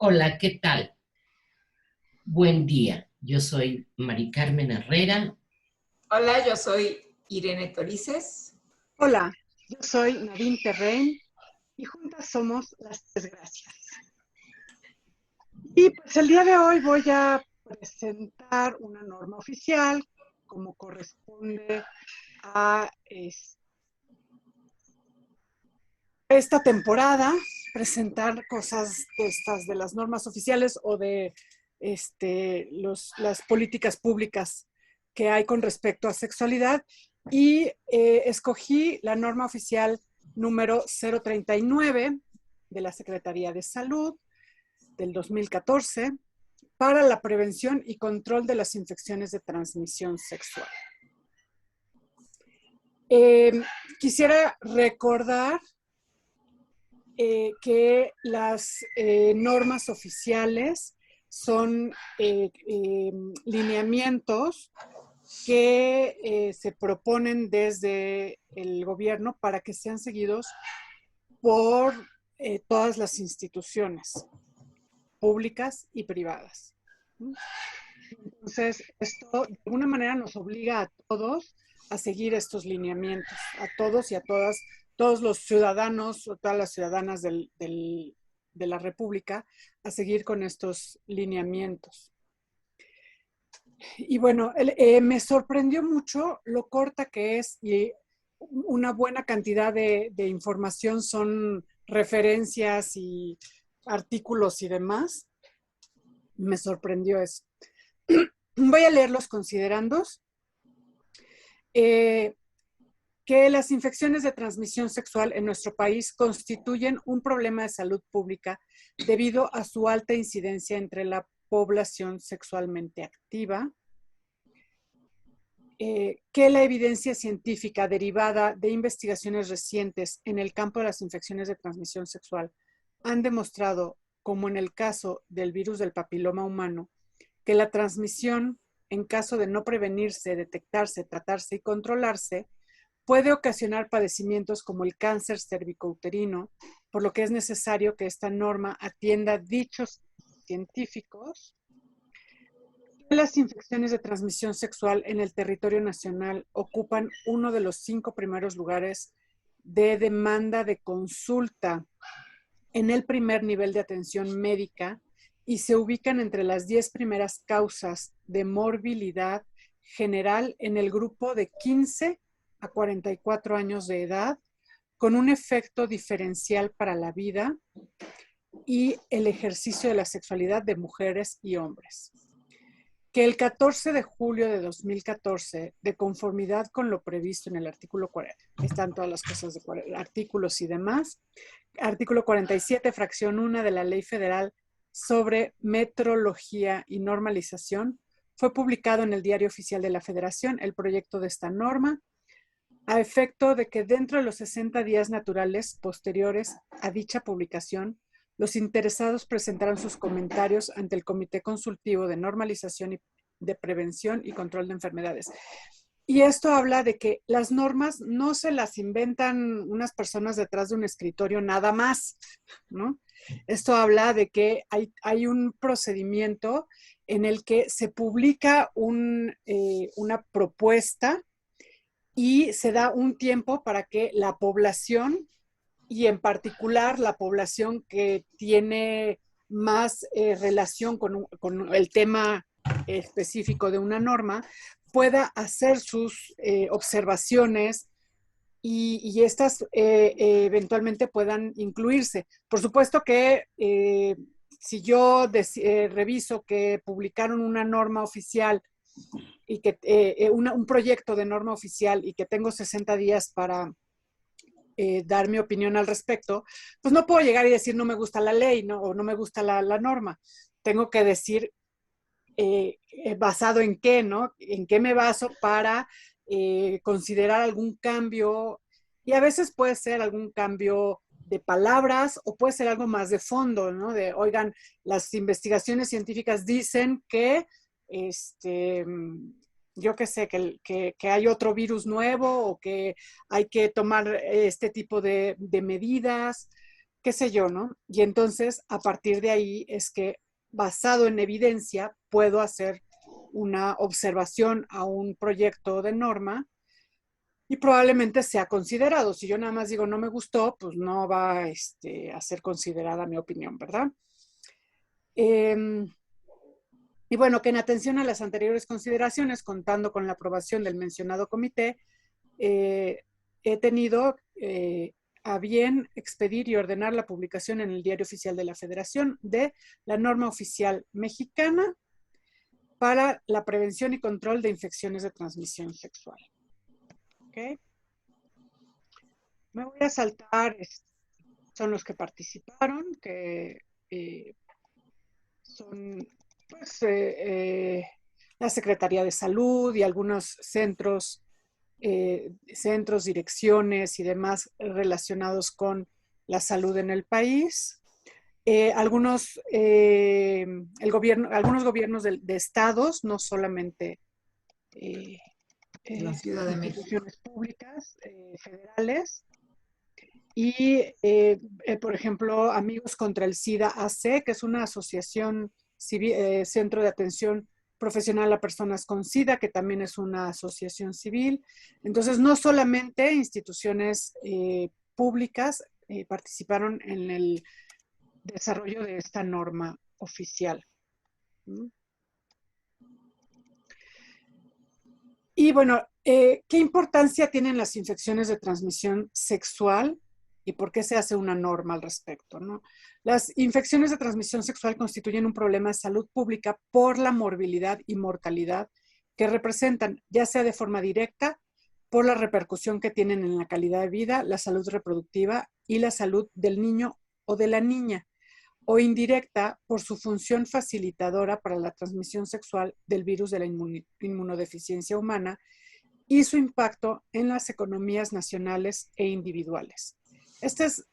Hola, ¿qué tal? Buen día. Yo soy Mari Carmen Herrera. Hola, yo soy Irene Torices. Hola, yo soy Nadine Terrain y juntas somos las Tres Gracias. Y pues el día de hoy voy a presentar una norma oficial como corresponde a esta temporada, presentar cosas de estas de las normas oficiales o de las políticas públicas que hay con respecto a sexualidad y escogí la norma oficial número 039 de la Secretaría de Salud del 2014 para la prevención y control de las infecciones de transmisión sexual. Quisiera recordar que las normas oficiales son lineamientos que se proponen desde el gobierno para que sean seguidos por todas las instituciones públicas y privadas. Entonces, esto de alguna manera nos obliga a todos a seguir estos lineamientos, a todos y a todas, todos los ciudadanos o todas las ciudadanas de la República a seguir con estos lineamientos. Y bueno, me sorprendió mucho lo corta que es y una buena cantidad de información son referencias y artículos y demás. Me sorprendió eso. Voy a leer los considerandos. Que las infecciones de transmisión sexual en nuestro país constituyen un problema de salud pública debido a su alta incidencia entre la población sexualmente activa. Que la evidencia científica derivada de investigaciones recientes en el campo de las infecciones de transmisión sexual han demostrado, como en el caso del virus del papiloma humano, que la transmisión, en caso de no prevenirse, detectarse, tratarse y controlarse, puede ocasionar padecimientos como el cáncer cervicouterino, por lo que es necesario que esta norma atienda dichos científicos. Las infecciones de transmisión sexual en el territorio nacional ocupan uno de los 5 primeros lugares de demanda de consulta en el primer nivel de atención médica y se ubican entre las 10 primeras causas de morbilidad general en el grupo de 15 a 44 años de edad, con un efecto diferencial para la vida y el ejercicio de la sexualidad de mujeres y hombres. Que el 14 de julio de 2014, de conformidad con lo previsto en el artículo 40, están todas las cosas de artículos y demás, artículo 47, fracción 1 de la Ley Federal sobre Metrología y Normalización, fue publicado en el Diario Oficial de la Federación el proyecto de esta norma, a efecto de que dentro de los 60 días naturales posteriores a dicha publicación, los interesados presentaron sus comentarios ante el Comité Consultivo de Normalización y de Prevención y Control de Enfermedades. Y esto habla de que las normas no se las inventan unas personas detrás de un escritorio nada más, ¿no? Esto habla de que hay un procedimiento en el que se publica una propuesta y se da un tiempo para que la población, y en particular la población que tiene más relación con el tema específico de una norma, pueda hacer sus observaciones y estas eventualmente puedan incluirse. Por supuesto que si yo reviso que publicaron una norma oficial y que un proyecto de norma oficial y que tengo 60 días para dar mi opinión al respecto, pues no puedo llegar y decir no me gusta la ley, ¿no? O no me gusta la norma. Tengo que decir basado en qué, ¿no? En qué me baso para considerar algún cambio, y a veces puede ser algún cambio de palabras o puede ser algo más de fondo, ¿no? De, oigan, las investigaciones científicas dicen que, yo qué sé, que hay otro virus nuevo o que hay que tomar este tipo de medidas, qué sé yo, ¿no? Y entonces, a partir de ahí es que, basado en evidencia, puedo hacer una observación a un proyecto de norma y probablemente sea considerado. Si yo nada más digo no me gustó, pues no va a ser considerada mi opinión, ¿verdad? Y bueno, que en atención a las anteriores consideraciones, contando con la aprobación del mencionado comité, he tenido a bien expedir y ordenar la publicación en el Diario Oficial de la Federación de la norma oficial mexicana para la prevención y control de infecciones de transmisión sexual. ¿Ok? Me voy a saltar, son los que participaron, que son pues, la Secretaría de Salud y algunos centros, direcciones y demás relacionados con la salud en el país. Algunos gobiernos de estados, no solamente La Ciudad de México. instituciones públicas federales. Y, por ejemplo, Amigos contra el SIDA AC, que es una asociación civil, centro de atención profesional a personas con SIDA, que también es una asociación civil. Entonces, no solamente instituciones públicas participaron en el desarrollo de esta norma oficial. Y bueno, ¿qué importancia tienen las infecciones de transmisión sexual y por qué se hace una norma al respecto, ¿no? Las infecciones de transmisión sexual constituyen un problema de salud pública por la morbilidad y mortalidad que representan, ya sea de forma directa, por la repercusión que tienen en la calidad de vida, la salud reproductiva y la salud del niño o de la niña, o indirecta por su función facilitadora para la transmisión sexual del virus de la inmunodeficiencia humana y su impacto en las economías nacionales e individuales. Esta es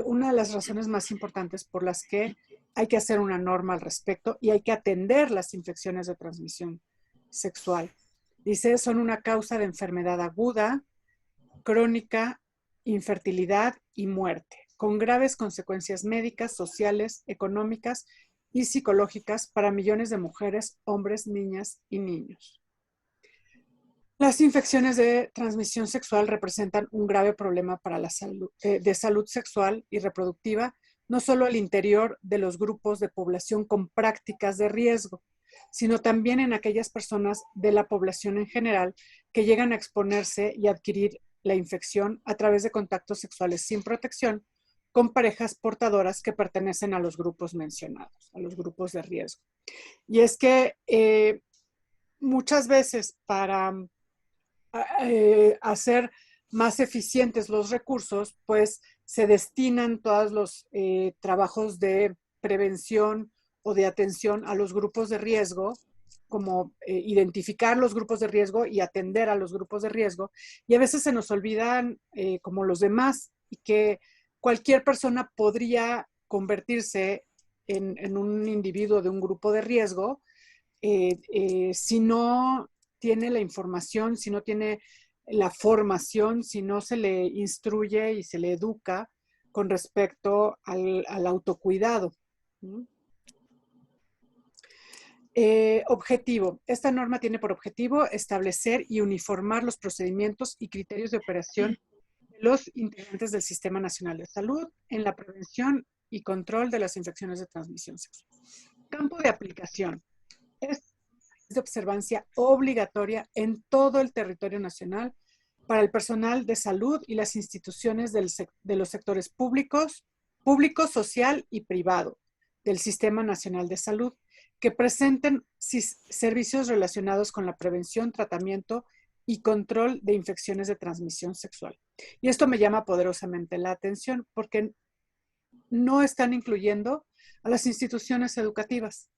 una de las razones más importantes por las que hay que hacer una norma al respecto y hay que atender las infecciones de transmisión sexual. Dice, son una causa de enfermedad aguda, crónica, infertilidad y muerte, con graves consecuencias médicas, sociales, económicas y psicológicas para millones de mujeres, hombres, niñas y niños. Las infecciones de transmisión sexual representan un grave problema para la salud, de salud sexual y reproductiva, no solo al interior de los grupos de población con prácticas de riesgo, sino también en aquellas personas de la población en general que llegan a exponerse y adquirir la infección a través de contactos sexuales sin protección con parejas portadoras que pertenecen a los grupos mencionados, a los grupos de riesgo. Y es que muchas veces para hacer más eficientes los recursos, pues se destinan todos los trabajos de prevención o de atención a los grupos de riesgo, como identificar los grupos de riesgo y atender a los grupos de riesgo, y a veces se nos olvidan como los demás, y que cualquier persona podría convertirse en un individuo de un grupo de riesgo si no tiene la información, si no tiene la formación, si no se le instruye y se le educa con respecto al autocuidado. Objetivo. Esta norma tiene por objetivo establecer y uniformar los procedimientos y criterios de operación de los integrantes del Sistema Nacional de Salud en la prevención y control de las infecciones de transmisión sexual. Campo de aplicación. Es de observancia obligatoria en todo el territorio nacional para el personal de salud y las instituciones de los sectores público, social y privado del Sistema Nacional de Salud que presenten servicios relacionados con la prevención, tratamiento y control de infecciones de transmisión sexual. Y esto me llama poderosamente la atención porque no están incluyendo a las instituciones educativas.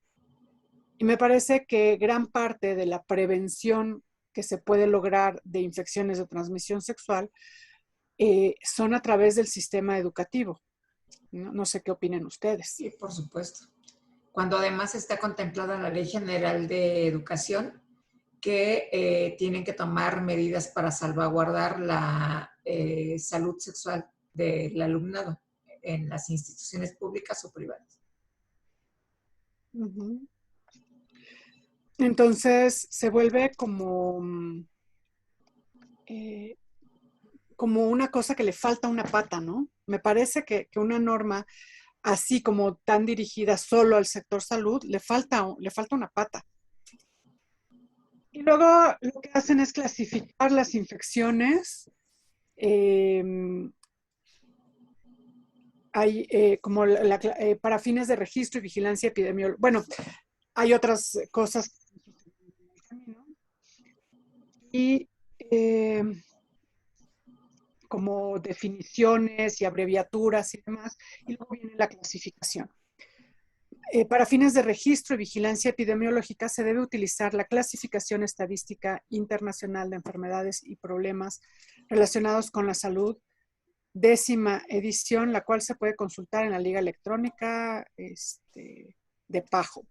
Y me parece que gran parte de la prevención que se puede lograr de infecciones de transmisión sexual son a través del sistema educativo. No sé qué opinen ustedes. Sí, por supuesto. Cuando además está contemplada en la Ley General de Educación que tienen que tomar medidas para salvaguardar la salud sexual del alumnado en las instituciones públicas o privadas. Uh-huh. Entonces se vuelve como una cosa que le falta una pata, ¿no? Me parece que una norma así como tan dirigida solo al sector salud, le falta una pata. Y luego lo que hacen es clasificar las infecciones como para fines de registro y vigilancia epidemiológica. Bueno, hay otras cosas. Y como definiciones y abreviaturas y demás, y luego viene la clasificación. Para fines de registro y vigilancia epidemiológica se debe utilizar la clasificación estadística internacional de enfermedades y problemas relacionados con la salud, 10ª edición, la cual se puede consultar en la Liga Electrónica de PAHO.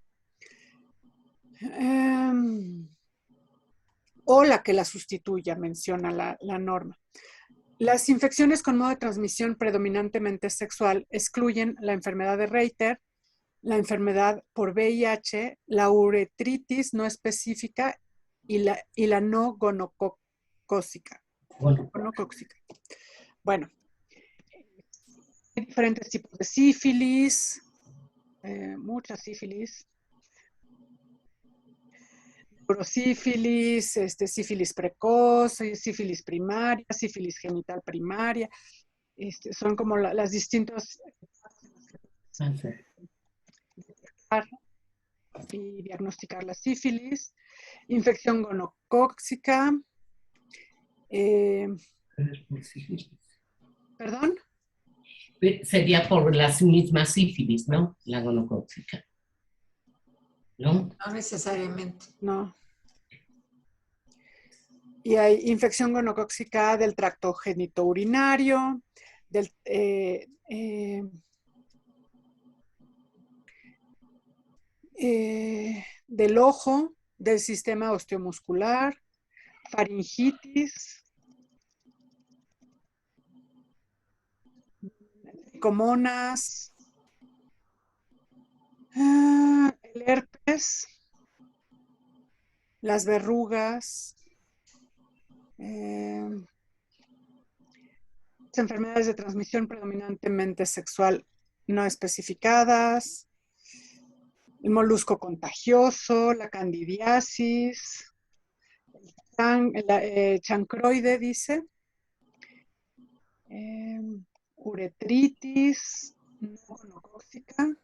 O la que la sustituya, menciona la norma. Las infecciones con modo de transmisión predominantemente sexual excluyen la enfermedad de Reiter, la enfermedad por VIH, la uretritis no específica y la no gonocócica. Bueno, hay diferentes tipos de sífilis, muchas sífilis, neurosífilis, sífilis precoz, sífilis primaria, sífilis genital primaria, son como las distintas y diagnosticar la sífilis, infección gonocócica. ¿Perdón? Sería por las mismas sífilis, ¿no? La gonocócica. ¿No? No necesariamente. No. Y hay infección gonocócica del tracto genitourinario, del ojo, del sistema osteomuscular, faringitis, tricomonas, el herpes, las verrugas, enfermedades de transmisión predominantemente sexual no especificadas, el molusco contagioso, la candidiasis, el chancroide, dice, uretritis no gonocócica,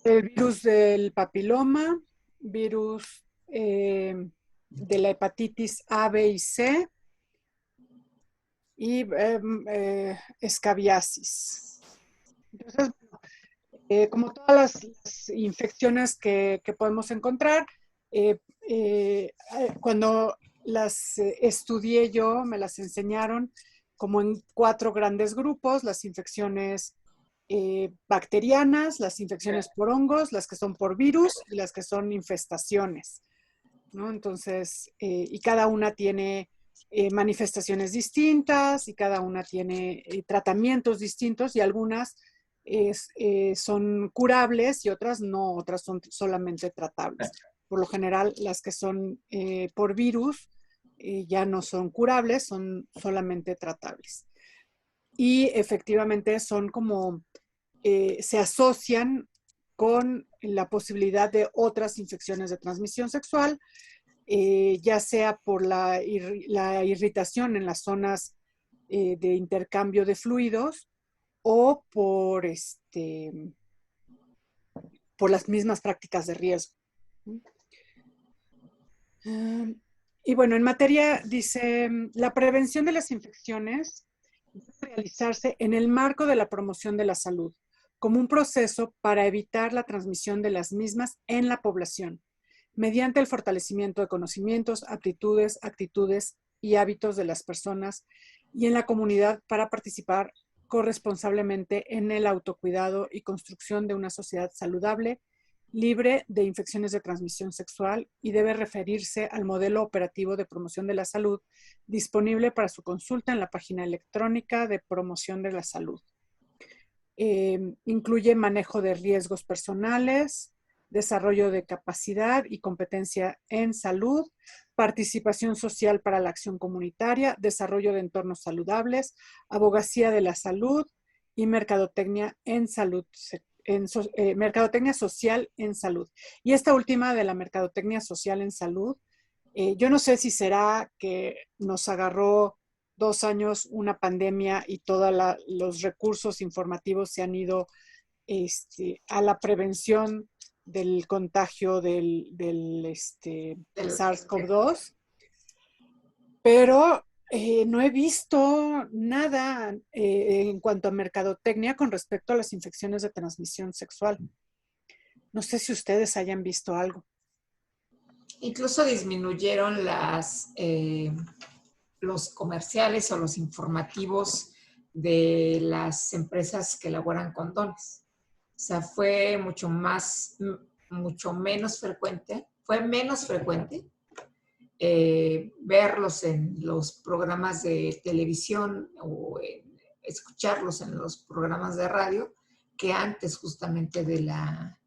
el virus del papiloma, virus de la hepatitis A, B y C, y escabiasis. Entonces, como todas las infecciones que podemos encontrar, cuando las estudié yo, me las enseñaron como en 4 grandes grupos: las infecciones bacterianas, las infecciones por hongos, las que son por virus y las que son infestaciones, ¿no? Entonces, y cada una tiene manifestaciones distintas y cada una tiene tratamientos distintos, y algunas son curables y otras no, otras son solamente tratables. Por lo general, las que son por virus ya no son curables, son solamente tratables. Y efectivamente son como, se asocian con la posibilidad de otras infecciones de transmisión sexual, ya sea por la irritación en las zonas de intercambio de fluidos o por las mismas prácticas de riesgo. Y bueno, en materia, dice, la prevención de las infecciones debe realizarse en el marco de la promoción de la salud, como un proceso para evitar la transmisión de las mismas en la población, mediante el fortalecimiento de conocimientos, aptitudes, actitudes y hábitos de las personas y en la comunidad para participar corresponsablemente en el autocuidado y construcción de una sociedad saludable, libre de infecciones de transmisión sexual, y debe referirse al modelo operativo de promoción de la salud disponible para su consulta en la página electrónica de promoción de la salud. Incluye manejo de riesgos personales, desarrollo de capacidad y competencia en salud, participación social para la acción comunitaria, desarrollo de entornos saludables, abogacía de la salud y mercadotecnia en salud, mercadotecnia social en salud. Y esta última de la mercadotecnia social en salud, yo no sé si será que nos agarró 2 años una pandemia y todos los recursos informativos se han ido a la prevención del contagio del SARS-CoV-2, pero no he visto nada en cuanto a mercadotecnia con respecto a las infecciones de transmisión sexual. No sé si ustedes hayan visto algo. Incluso disminuyeron los comerciales o los informativos de las empresas que elaboran condones. O sea, fue mucho menos frecuente verlos en los programas de televisión o escucharlos en los programas de radio que antes justamente de la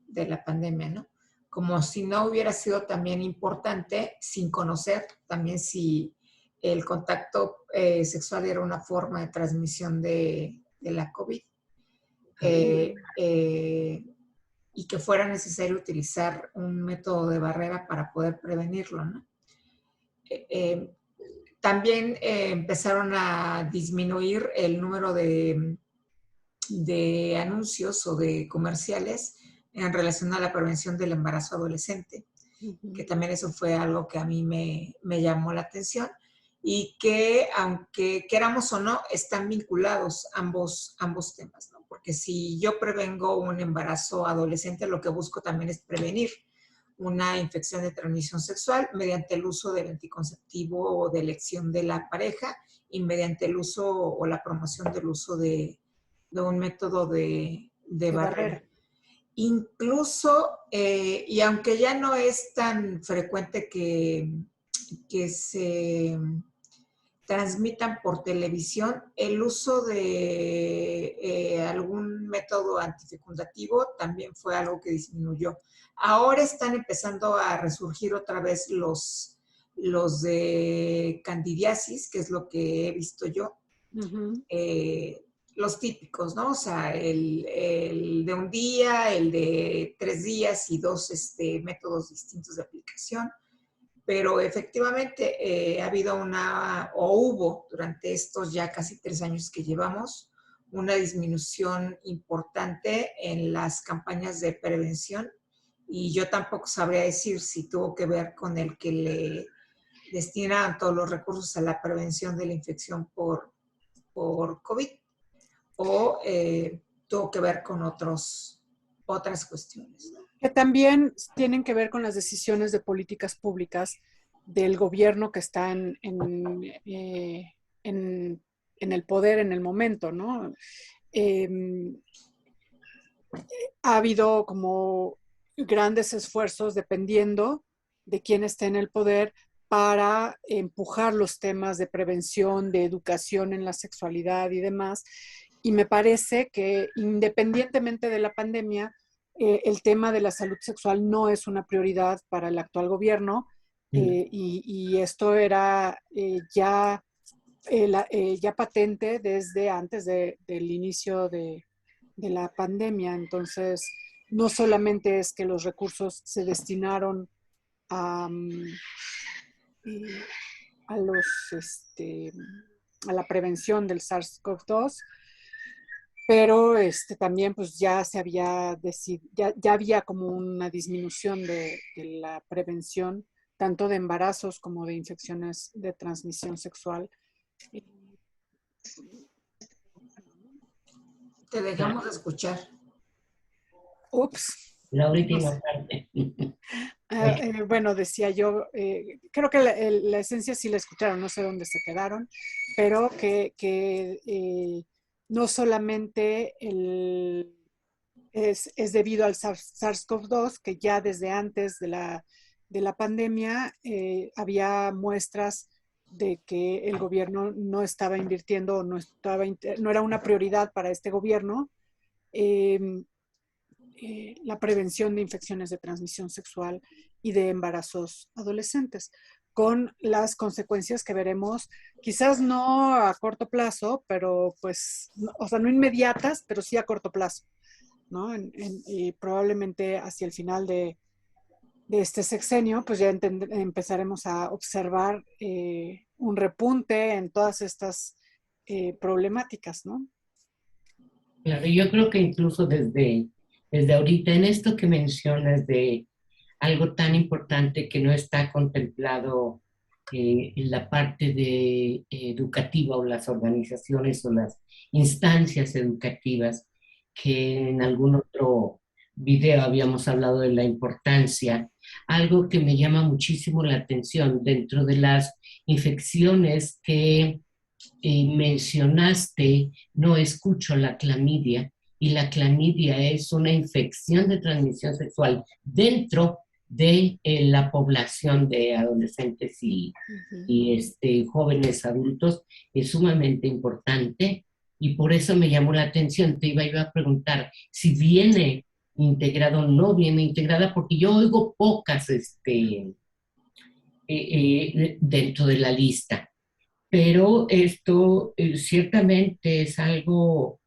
pandemia, ¿no? Como si no hubiera sido también importante, sin conocer también si el contacto sexual era una forma de transmisión de la COVID. Y que fuera necesario utilizar un método de barrera para poder prevenirlo, ¿no? También empezaron a disminuir el número de anuncios o de comerciales en relación a la prevención del embarazo adolescente, que también eso fue algo que a mí me llamó la atención y que, aunque queramos o no, están vinculados ambos temas, ¿no? Porque si yo prevengo un embarazo adolescente, lo que busco también es prevenir una infección de transmisión sexual mediante el uso del anticonceptivo o de elección de la pareja y mediante el uso o la promoción del uso de un método de barrera. Incluso, y aunque ya no es tan frecuente que se transmitan por televisión, el uso de algún método antifecundativo también fue algo que disminuyó. Ahora están empezando a resurgir otra vez los de candidiasis, que es lo que he visto yo. Los típicos, ¿no? O sea, el de un día, el de 3 días y 2 métodos distintos de aplicación. Pero efectivamente ha habido hubo durante estos ya casi 3 años que llevamos, una disminución importante en las campañas de prevención, y yo tampoco sabría decir si tuvo que ver con el que le destinan todos los recursos a la prevención de la infección por COVID o tuvo que ver con otras cuestiones, ¿no? Que también tienen que ver con las decisiones de políticas públicas del gobierno que está en el poder en el momento, ¿no? Ha habido como grandes esfuerzos, dependiendo de quién esté en el poder, para empujar los temas de prevención, de educación en la sexualidad y demás. Y me parece que independientemente de la pandemia, el tema de la salud sexual no es una prioridad para el actual gobierno, y esto era ya patente desde antes del inicio de la pandemia. Entonces, no solamente es que los recursos se destinaron a la prevención del SARS-CoV-2, pero también pues ya se había ya había como una disminución de la prevención tanto de embarazos como de infecciones de transmisión sexual. Te dejamos de escuchar. Ups. La No última sé. parte. Bueno, decía yo, creo que la esencia sí la escucharon, no sé dónde se quedaron, pero que no solamente es debido al SARS-CoV-2, que ya desde antes de la pandemia había muestras de que el gobierno no estaba invirtiendo, no era una prioridad para este gobierno. eh, la prevención de infecciones de transmisión sexual y de embarazos adolescentes, con las consecuencias que veremos, quizás no a corto plazo, pero pues, o sea, no inmediatas, pero sí a corto plazo, ¿no? Y probablemente hacia el final de este sexenio, pues ya empezaremos a observar un repunte en todas estas problemáticas, ¿no? Claro, yo creo que incluso desde ahorita, en esto que mencionas de algo tan importante que no está contemplado en la parte de educativa o las organizaciones o las instancias educativas, que en algún otro video habíamos hablado de la importancia, algo que me llama muchísimo la atención dentro de las infecciones que mencionaste, no escucho la clamidia, y la clamidia es una infección de transmisión sexual dentro de la población de adolescentes jóvenes adultos, es sumamente importante y por eso me llamó la atención. Te iba yo a preguntar si viene integrado o no viene integrada, porque yo oigo pocas dentro de la lista, pero esto ciertamente es algo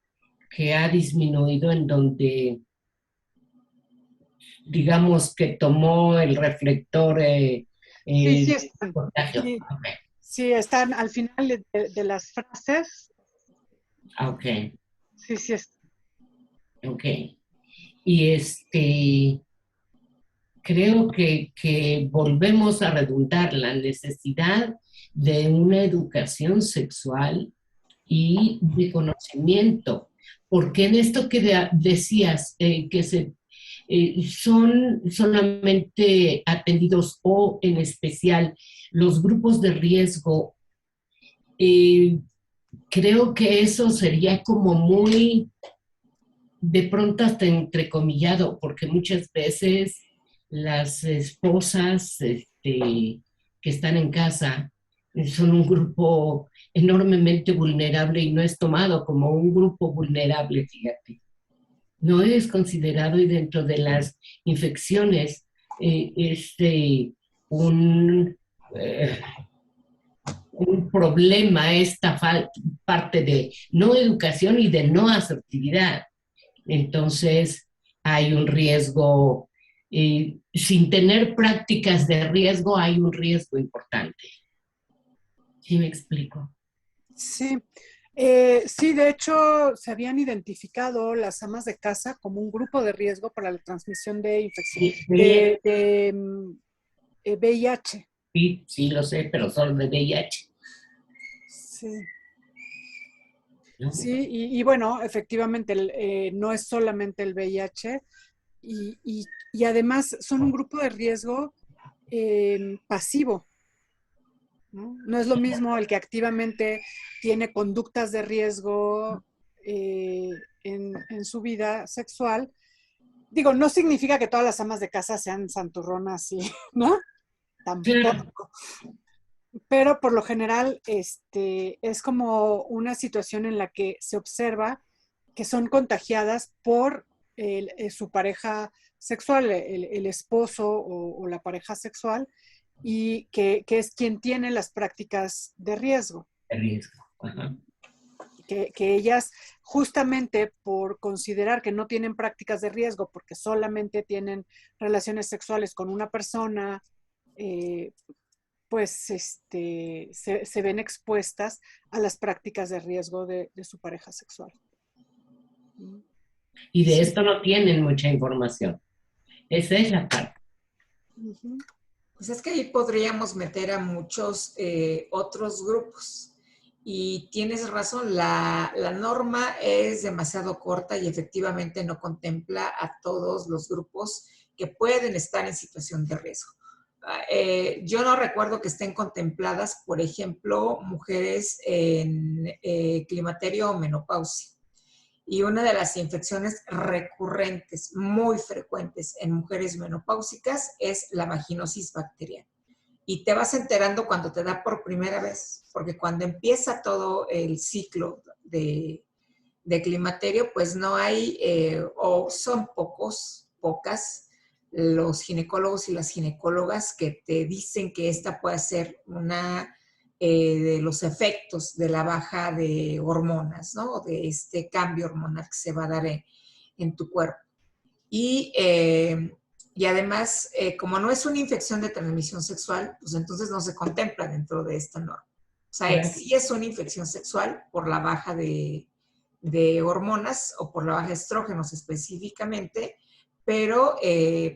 que ha disminuido en donde, digamos, que tomó el reflector Sí, sí el están. contagio. Sí, sí están al final de las frases. Ok, Sí, sí están. ok. Y creo que volvemos a redundar la necesidad de una educación sexual y de conocimiento, porque en esto que decías, que son solamente atendidos o en especial los grupos de riesgo, eh, creo que eso sería como muy de pronto hasta entrecomillado, porque muchas veces las esposas que están en casa son un grupo enormemente vulnerable y no es tomado como un grupo vulnerable, fíjate. No es considerado y dentro de las infecciones un, eh, un problema esta parte de no educación y de no asertividad. Entonces, hay un riesgo, sin tener prácticas de riesgo, hay un riesgo importante. ¿Sí me explico? Sí. Sí, de hecho, se habían identificado las amas de casa como un grupo de riesgo para la transmisión de infección Sí, VIH. sí, sí, lo sé, pero solo de VIH, Sí, ¿no? sí, y bueno, efectivamente, no es solamente el VIH, y además son un grupo de riesgo pasivo, ¿no? No es lo mismo el que activamente tiene conductas de riesgo en su vida sexual. Digo, no significa que todas las amas de casa sean santurronas, ¿no? Claro, Tampoco. Pero por lo general, es como una situación en la que se observa que son contagiadas por su pareja sexual, el esposo o la pareja sexual, y que es quien tiene las prácticas de riesgo. de riesgo. Ajá. Que ellas, justamente por considerar que no tienen prácticas de riesgo, porque solamente tienen relaciones sexuales con una persona, eh, pues se ven expuestas a las prácticas de riesgo de su pareja sexual. Y de Sí. esto no tienen mucha información. Esa es la parte. Pues es que ahí podríamos meter a muchos otros grupos. Y tienes razón, la norma es demasiado corta y efectivamente no contempla a todos los grupos que pueden estar en situación de riesgo. Yo no recuerdo que estén contempladas, por ejemplo, mujeres en climaterio o menopausia. Y una de las infecciones recurrentes, muy frecuentes en mujeres menopáusicas es la vaginosis bacteriana. Y te vas enterando cuando te da por primera vez, porque cuando empieza todo el ciclo de climaterio, pues no hay, o son pocas, los ginecólogos y las ginecólogas que te dicen que esta puede ser una de los efectos de la baja de hormonas, ¿no? De este cambio hormonal que se va a dar en tu cuerpo. Y, y además, como no es una infección de transmisión sexual, pues entonces no se contempla dentro de esta norma. O sea, Claro. sí es una infección sexual por la baja de hormonas o por la baja de estrógenos específicamente, pero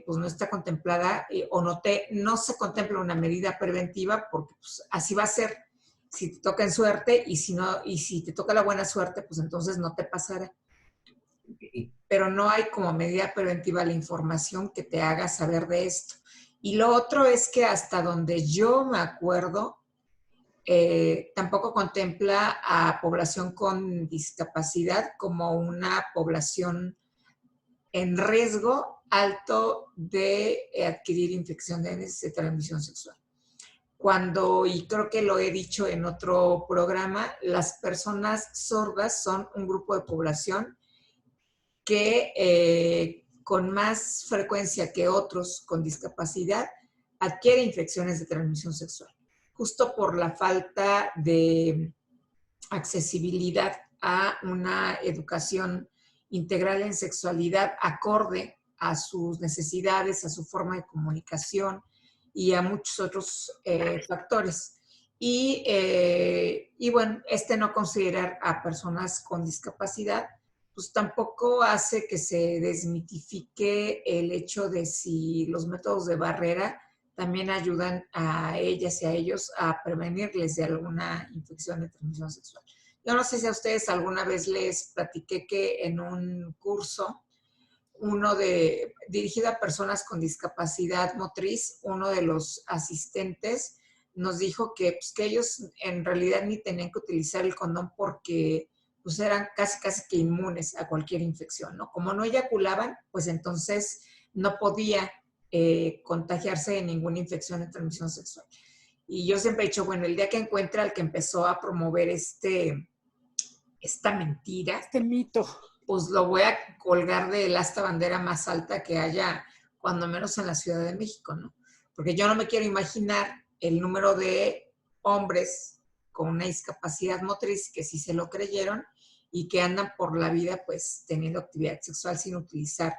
pues no está contemplada o no se contempla una medida preventiva porque pues, así va a ser si te toca en suerte y si te toca la buena suerte, pues entonces no te pasará. Pero no hay como medida preventiva la información que te haga saber de esto. Y lo otro es que hasta donde yo me acuerdo, tampoco contempla a población con discapacidad como una población en riesgo alto de adquirir infecciones de transmisión sexual. Cuando, y creo que lo he dicho en otro programa, las personas sordas son un grupo de población que con más frecuencia que otros con discapacidad adquiere infecciones de transmisión sexual, justo por la falta de accesibilidad a una educación integral en sexualidad acorde a sus necesidades, a su forma de comunicación y a muchos otros factores. Y bueno, no considerar a personas con discapacidad, pues tampoco hace que se desmitifique el hecho de si los métodos de barrera también ayudan a ellas y a ellos a prevenirles de alguna infección de transmisión sexual. Yo no sé si a ustedes alguna vez les platiqué que en un curso, dirigido a personas con discapacidad motriz, uno de los asistentes nos dijo que ellos en realidad ni tenían que utilizar el condón porque pues eran casi que inmunes a cualquier infección, ¿no? Como no eyaculaban, pues entonces no podía contagiarse de ninguna infección de transmisión sexual. Y yo siempre he dicho, bueno, el día que encuentre al que empezó a promover esta mentira, Este mito. pues lo voy a colgar del asta bandera más alta que haya, cuando menos en la Ciudad de México, ¿no? Porque yo no me quiero imaginar el número de hombres con una discapacidad motriz que sí se lo creyeron y que andan por la vida pues teniendo actividad sexual sin utilizar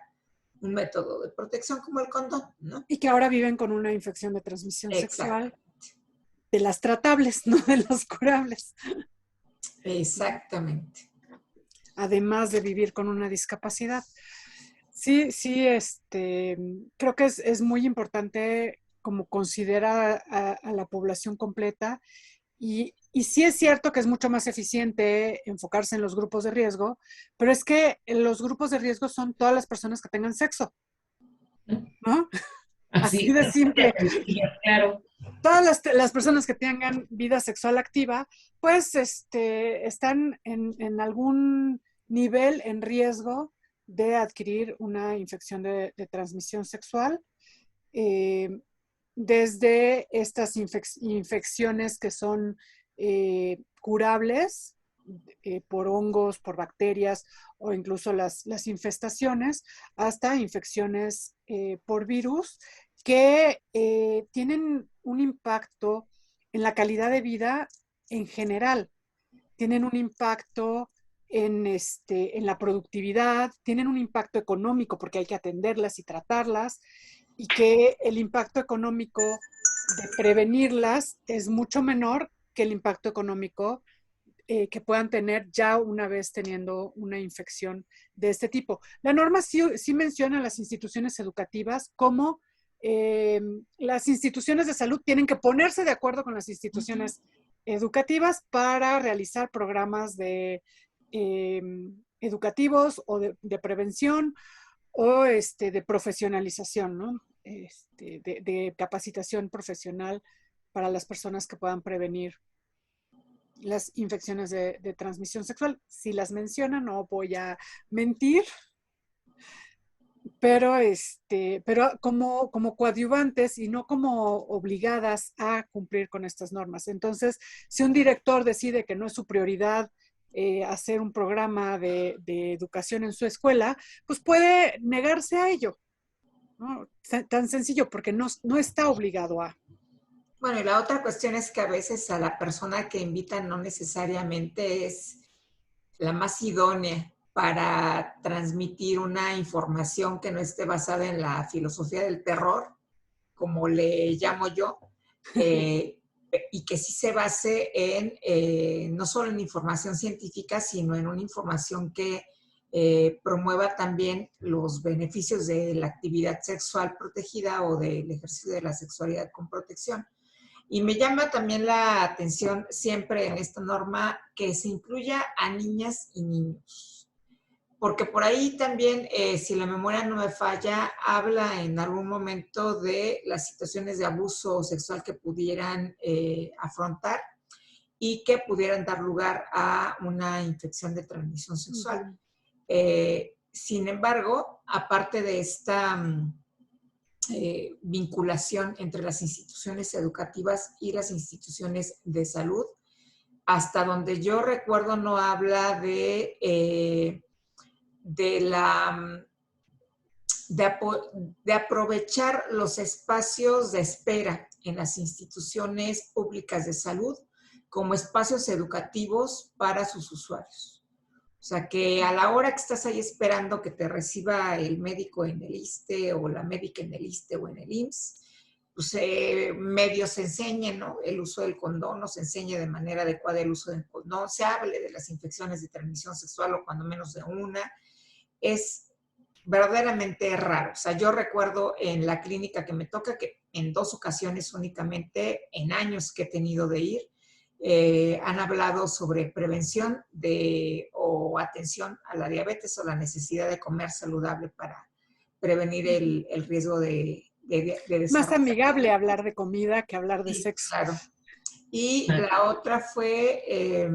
un método de protección como el condón, ¿no? Y que ahora viven con una infección de transmisión sexual de las tratables, no de las curables. Exactamente. Además de vivir con una discapacidad. Sí, creo que es muy importante como considerar a la población completa y sí es cierto que es mucho más eficiente enfocarse en los grupos de riesgo, pero es que los grupos de riesgo son todas las personas que tengan sexo, ¿no? Así de simple. Claro. Todas las personas que tengan vida sexual activa, pues están en algún nivel en riesgo de adquirir una infección de transmisión sexual, desde estas infecciones que son curables por hongos, por bacterias o incluso las infestaciones, hasta infecciones por virus que tienen un impacto en la calidad de vida en general, tienen un impacto en la productividad, tienen un impacto económico porque hay que atenderlas y tratarlas, y que el impacto económico de prevenirlas es mucho menor que el impacto económico que puedan tener ya una vez teniendo una infección de este tipo. La norma sí menciona las instituciones educativas como las instituciones de salud tienen que ponerse de acuerdo con las instituciones educativas para realizar programas de, educativos o de prevención o de profesionalización, ¿no? De capacitación profesional para las personas que puedan prevenir las infecciones de transmisión sexual. Si las mencionan, no voy a mentir, pero, pero como coadyuvantes y no como obligadas a cumplir con estas normas. Entonces, si un director decide que no es su prioridad hacer un programa de educación en su escuela, pues puede negarse a ello, ¿no? Tan sencillo, porque no está obligado a. Bueno, y la otra cuestión es que a veces a la persona que invitan no necesariamente es la más idónea para transmitir una información que no esté basada en la filosofía del terror, como le llamo yo, y que sí se base en no solo en información científica, sino en una información que promueva también los beneficios de la actividad sexual protegida o del ejercicio de la sexualidad con protección. Y me llama también la atención siempre en esta norma que se incluya a niñas y niños. Porque por ahí también, si la memoria no me falla, habla en algún momento de las situaciones de abuso sexual que pudieran afrontar y que pudieran dar lugar a una infección de transmisión sexual. Sin embargo, aparte de esta vinculación entre las instituciones educativas y las instituciones de salud, hasta donde yo recuerdo no habla de aprovechar los espacios de espera en las instituciones públicas de salud como espacios educativos para sus usuarios. O sea, que a la hora que estás ahí esperando que te reciba el médico en el ISSSTE o la médica en el ISSSTE o en el IMSS, pues medio se enseñe, ¿no? El uso del condón, no se enseñe de manera adecuada el uso del condón, se hable de las infecciones de transmisión sexual o cuando menos de una. Es verdaderamente raro. O sea, yo recuerdo en la clínica que me toca que en 2 ocasiones únicamente, en años que he tenido de ir, han hablado sobre prevención o atención a la diabetes o la necesidad de comer saludable para prevenir el riesgo de desarrollar. Más amigable hablar de comida que hablar de sexo. Claro. Y la otra fue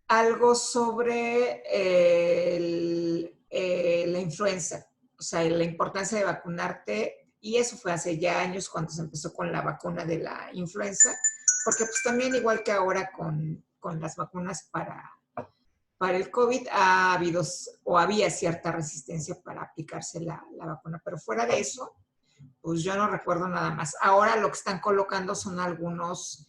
algo sobre la influenza, o sea, la importancia de vacunarte. Y eso fue hace ya años cuando se empezó con la vacuna de la influenza, porque pues también igual que ahora con las vacunas para el COVID ha habido o había cierta resistencia para aplicarse la vacuna, pero fuera de eso, pues yo no recuerdo nada más. Ahora lo que están colocando son algunos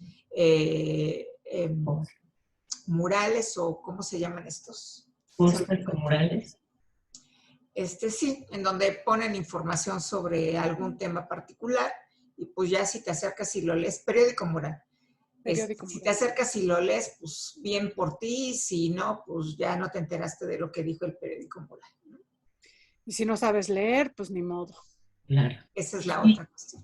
murales o ¿cómo se llaman estos? Murales. Sí, en donde ponen información sobre algún tema particular y pues ya si te acercas y lo lees, periódico mural. Si te acercas y lo lees, pues bien por ti, si no, pues ya no te enteraste de lo que dijo el periódico mural, ¿no? Y si no sabes leer, pues ni modo. Claro. Esa es la otra cuestión.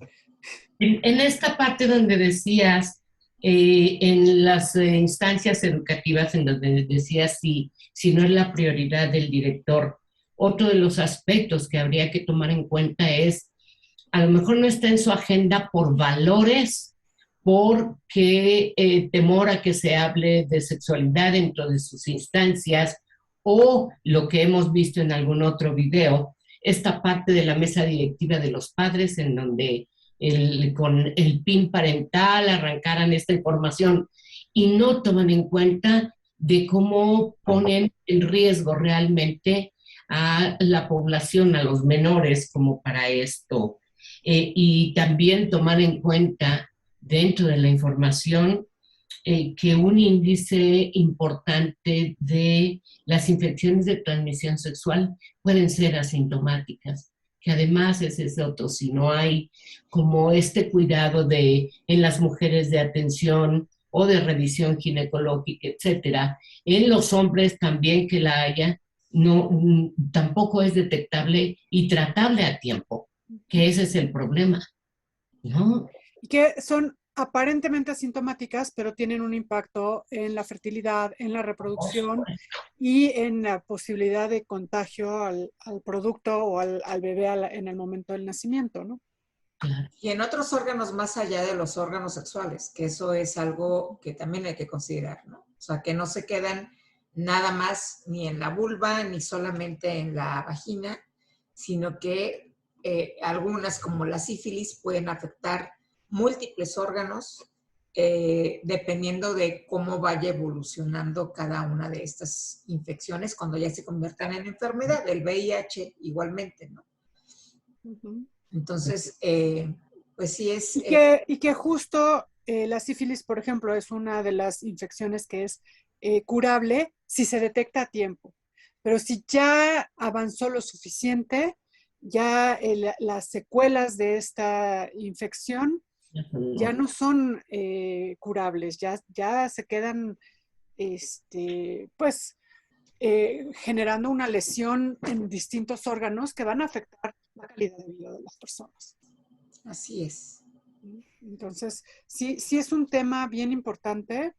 En esta parte donde decías, en las instancias educativas, en donde decías si no es la prioridad del director, otro de los aspectos que habría que tomar en cuenta es, a lo mejor no está en su agenda por valores, porque temor a que se hable de sexualidad dentro de sus instancias, o lo que hemos visto en algún otro video, esta parte de la mesa directiva de los padres, en donde con el PIN parental arrancaran esta información y no toman en cuenta de cómo ponen en riesgo realmente a la población, a los menores, como para esto. Y también tomar en cuenta dentro de la información que un índice importante de las infecciones de transmisión sexual pueden ser asintomáticas, que además es ese otro, si no hay como este cuidado en las mujeres de atención o de revisión ginecológica, etcétera, en los hombres también que la haya, no, tampoco es detectable y tratable a tiempo, que ese es el problema, ¿no? Y que son aparentemente asintomáticas, pero tienen un impacto en la fertilidad, en la reproducción y en la posibilidad de contagio al producto o al bebé en el momento del nacimiento, ¿no? Y en otros órganos más allá de los órganos sexuales, que eso es algo que también hay que considerar, ¿no? O sea, que no se quedan nada más ni en la vulva, ni solamente en la vagina, sino que algunas, como la sífilis, pueden afectar múltiples órganos dependiendo de cómo vaya evolucionando cada una de estas infecciones cuando ya se conviertan en enfermedad. El VIH igualmente, ¿no? Entonces, pues sí es... Y que justo la sífilis, por ejemplo, es una de las infecciones que es curable si se detecta a tiempo. Pero si ya avanzó lo suficiente, ya las secuelas de esta infección ya no son curables, ya se quedan, pues, generando una lesión en distintos órganos que van a afectar la calidad de vida de las personas. Así es. Entonces, sí es un tema bien importante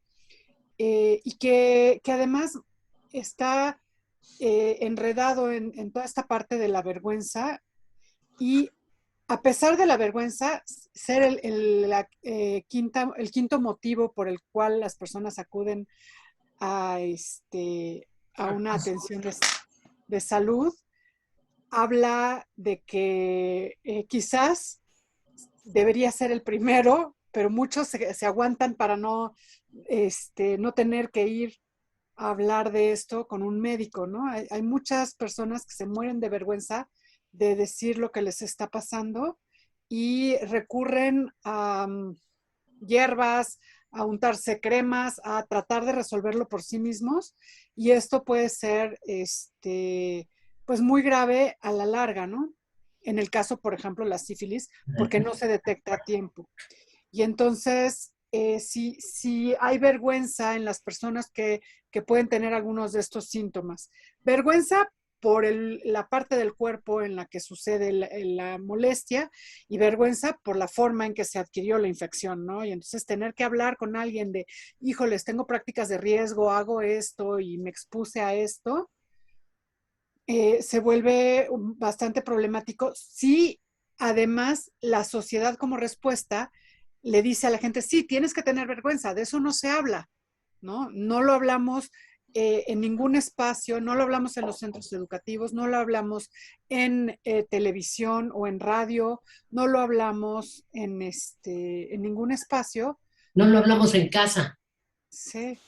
y que además está enredado en toda esta parte de la vergüenza y a pesar de la vergüenza, ser el quinto motivo por el cual las personas acuden a, a una atención de salud, habla de que quizás debería ser el primero, pero muchos se aguantan para no tener que ir a hablar de esto con un médico, ¿no? Hay muchas personas que se mueren de vergüenza de decir lo que les está pasando y recurren a hierbas, a untarse cremas, a tratar de resolverlo por sí mismos y esto puede ser pues muy grave a la larga, ¿no? En el caso, por ejemplo, la sífilis, porque no se detecta a tiempo. Y entonces, si hay vergüenza en las personas que pueden tener algunos de estos síntomas. Vergüenza por la parte del cuerpo en la que sucede la molestia y vergüenza por la forma en que se adquirió la infección, ¿no? Y entonces tener que hablar con alguien de, híjoles, tengo prácticas de riesgo, hago esto y me expuse a esto, se vuelve bastante problemático si además la sociedad como respuesta le dice a la gente, sí, tienes que tener vergüenza, de eso no se habla, ¿no? No lo hablamos en ningún espacio, no lo hablamos en los centros educativos, no lo hablamos en televisión o en radio, no lo hablamos en ningún espacio. No lo hablamos en casa. Sí.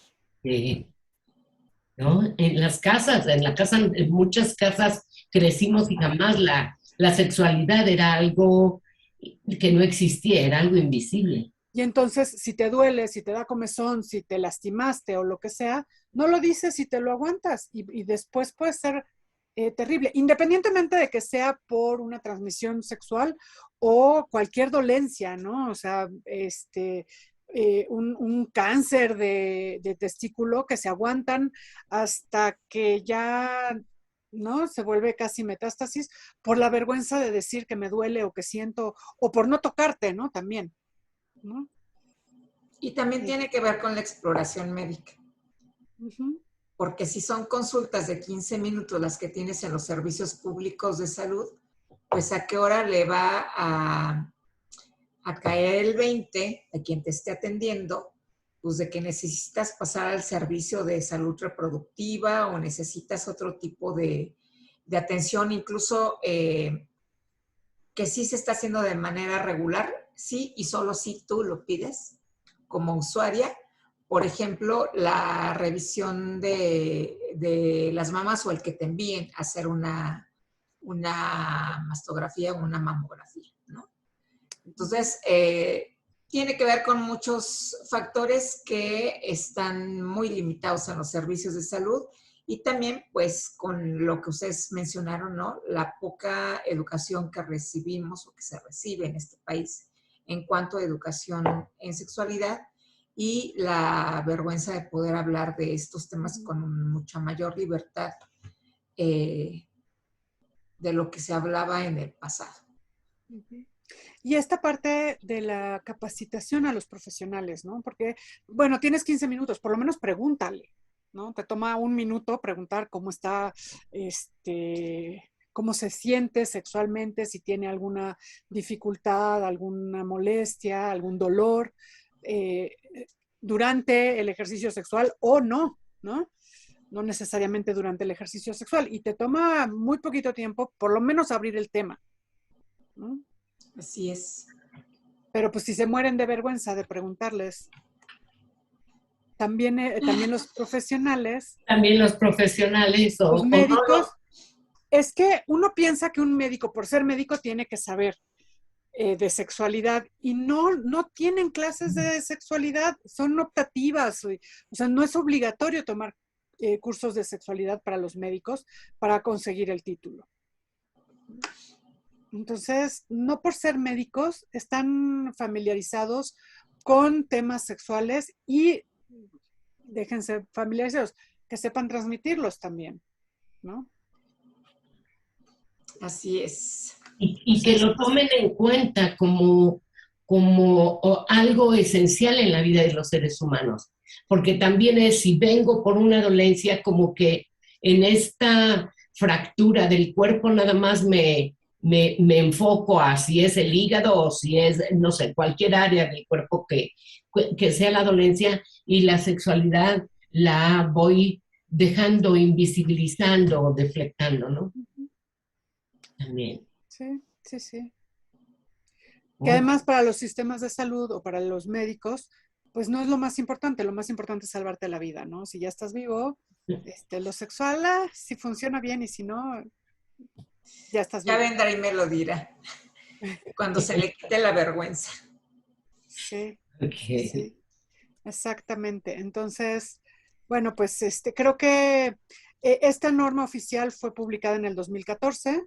¿No? En las casas, en muchas casas crecimos y jamás la sexualidad era algo que no existía, era algo invisible. Y entonces, si te duele, si te da comezón, si te lastimaste o lo que sea, no lo dices y te lo aguantas. Y después puede ser terrible, independientemente de que sea por una transmisión sexual o cualquier dolencia, ¿no? O sea, un cáncer de testículo que se aguantan hasta que ya, ¿no? Se vuelve casi metástasis por la vergüenza de decir que me duele o que siento, o por no tocarte, ¿no? También. ¿No? Y también tiene que ver con la exploración médica. Uh-huh. Porque si son consultas de 15 minutos las que tienes en los servicios públicos de salud, pues a qué hora le va a caer el 20 a quien te esté atendiendo, pues de que necesitas pasar al servicio de salud reproductiva o necesitas otro tipo de atención, incluso que sí se está haciendo de manera regular, sí y solo si tú lo pides como usuaria. Por ejemplo, la revisión de las mamas o el que te envíen a hacer una mastografía o una mamografía, ¿no? Entonces, tiene que ver con muchos factores que están muy limitados en los servicios de salud y también, pues, con lo que ustedes mencionaron, ¿no? La poca educación que recibimos o que se recibe en este país en cuanto a educación en sexualidad y la vergüenza de poder hablar de estos temas con mucha mayor libertad de lo que se hablaba en el pasado. Y esta parte de la capacitación a los profesionales, ¿no? Porque, bueno, tienes 15 minutos, por lo menos pregúntale, ¿no? Te toma un minuto preguntar cómo está, cómo se siente sexualmente, si tiene alguna dificultad, alguna molestia, algún dolor eh, durante el ejercicio sexual o no, ¿no? No necesariamente durante el ejercicio sexual. Y te toma muy poquito tiempo, por lo menos abrir el tema, ¿no? Así es. Pero pues si se mueren de vergüenza de preguntarles, también los profesionales, También los profesionales los o no médicos, es que uno piensa que un médico, por ser médico, tiene que saber de sexualidad y no tienen clases de sexualidad, son optativas, o sea, no es obligatorio tomar cursos de sexualidad para los médicos para conseguir el título. Entonces, no por ser médicos, están familiarizados con temas sexuales y déjense familiarizados, que sepan transmitirlos también, ¿no? Así es. y que lo tomen en cuenta como algo esencial en la vida de los seres humanos. Porque también es, si vengo por una dolencia, como que en esta fractura del cuerpo nada más me enfoco a si es el hígado o si es, no sé, cualquier área del cuerpo que sea la dolencia y la sexualidad la voy dejando, invisibilizando o deflectando, ¿no? También. Sí, sí, sí. Que Oh, además para los sistemas de salud o para los médicos, pues no es lo más importante es salvarte la vida, ¿no? Si ya estás vivo, lo sexual, si funciona bien y si no, ya estás Ya vivo. vendrá y me lo dirá cuando se le quite la vergüenza. Sí, sí, okay. sí, exactamente. Entonces, bueno, pues creo que esta norma oficial fue publicada en el 2014.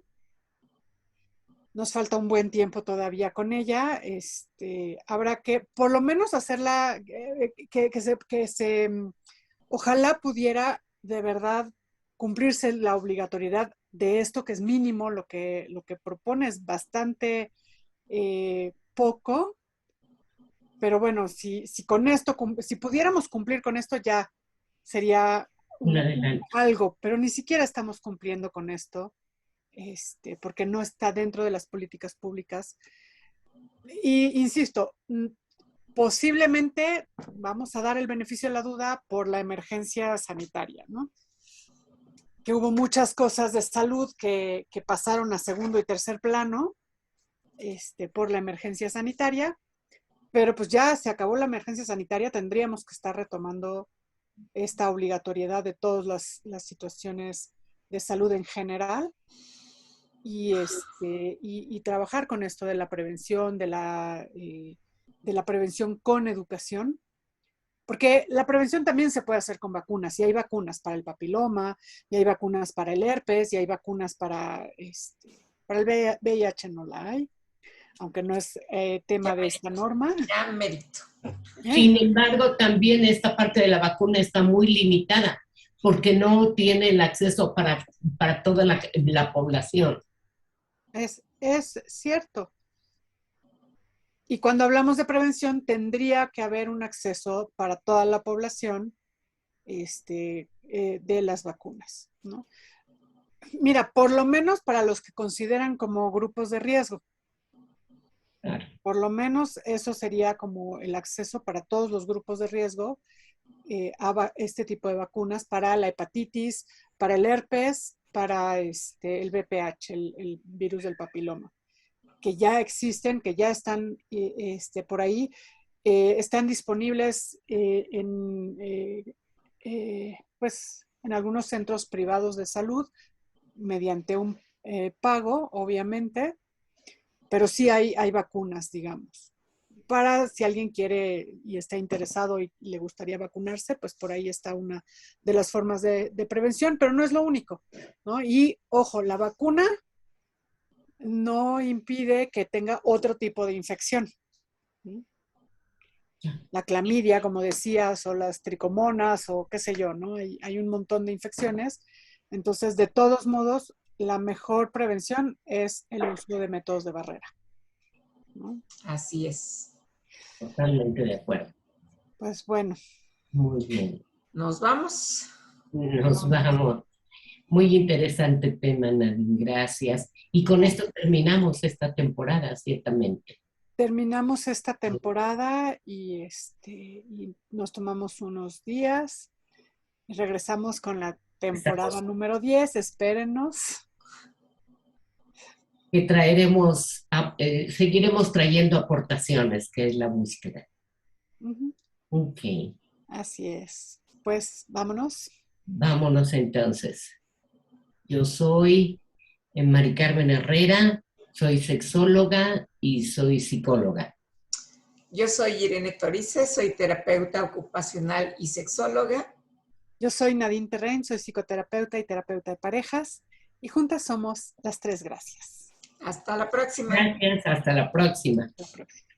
Nos falta un buen tiempo todavía con ella. Habrá que por lo menos hacerla, ojalá pudiera de verdad cumplirse la obligatoriedad de esto que es mínimo, lo que propone es bastante poco, pero bueno, si con esto, si pudiéramos cumplir con esto ya sería Un adelanto. algo, pero ni siquiera estamos cumpliendo con esto. Porque no está dentro de las políticas públicas. Y insisto, posiblemente vamos a dar el beneficio de la duda por la emergencia sanitaria, ¿no? Que hubo muchas cosas de salud que pasaron a segundo y tercer plano por la emergencia sanitaria, pero pues ya se acabó la emergencia sanitaria, tendríamos que estar retomando esta obligatoriedad de todas las situaciones de salud en general y trabajar con esto de la prevención, de la prevención con educación, porque la prevención también se puede hacer con vacunas, y hay vacunas para el papiloma, y hay vacunas para el herpes, y hay vacunas para el VIH no la hay, aunque no es Ya tema de esta mérito. norma. Ya mérito. Sin embargo, también esta parte de la vacuna está muy limitada porque no tiene el acceso para toda la población. Es cierto. Y cuando hablamos de prevención, tendría que haber un acceso para toda la población de las vacunas, ¿no? Mira, por lo menos para los que consideran como grupos de riesgo, Claro. por lo menos eso sería como el acceso para todos los grupos de riesgo a este tipo de vacunas para la hepatitis, para el herpes, para el VPH, el virus del papiloma, que ya existen, que ya están por ahí, están disponibles pues, en algunos centros privados de salud mediante un pago, obviamente, pero sí hay vacunas, digamos. Para si alguien quiere y está interesado y le gustaría vacunarse, pues por ahí está una de las formas de prevención, pero no es lo único, ¿no? Y ojo, la vacuna no impide que tenga otro tipo de infección. ¿Sí? La clamidia, como decías, o las tricomonas, o qué sé yo, ¿no? Hay un montón de infecciones. Entonces, de todos modos, la mejor prevención es el uso de métodos de barrera. ¿no? Así es. Totalmente de acuerdo. Pues bueno. Muy bien. Nos vamos. Nos vamos. Muy interesante tema, Nadine. Gracias. Y con esto terminamos esta temporada, ciertamente. Terminamos esta temporada y nos tomamos unos días y regresamos con la temporada número 10. Espérenos. Que seguiremos trayendo aportaciones, que es la búsqueda. Uh-huh. Ok. Así es. Pues vámonos. Vámonos entonces. Yo soy Mari Carmen Herrera, soy sexóloga y soy psicóloga. Yo soy Irene Torice, soy terapeuta ocupacional y sexóloga. Yo soy Nadine Terren, soy psicoterapeuta y terapeuta de parejas. Y juntas somos las 3 gracias. Hasta la próxima. Gracias, hasta la próxima. Hasta la próxima.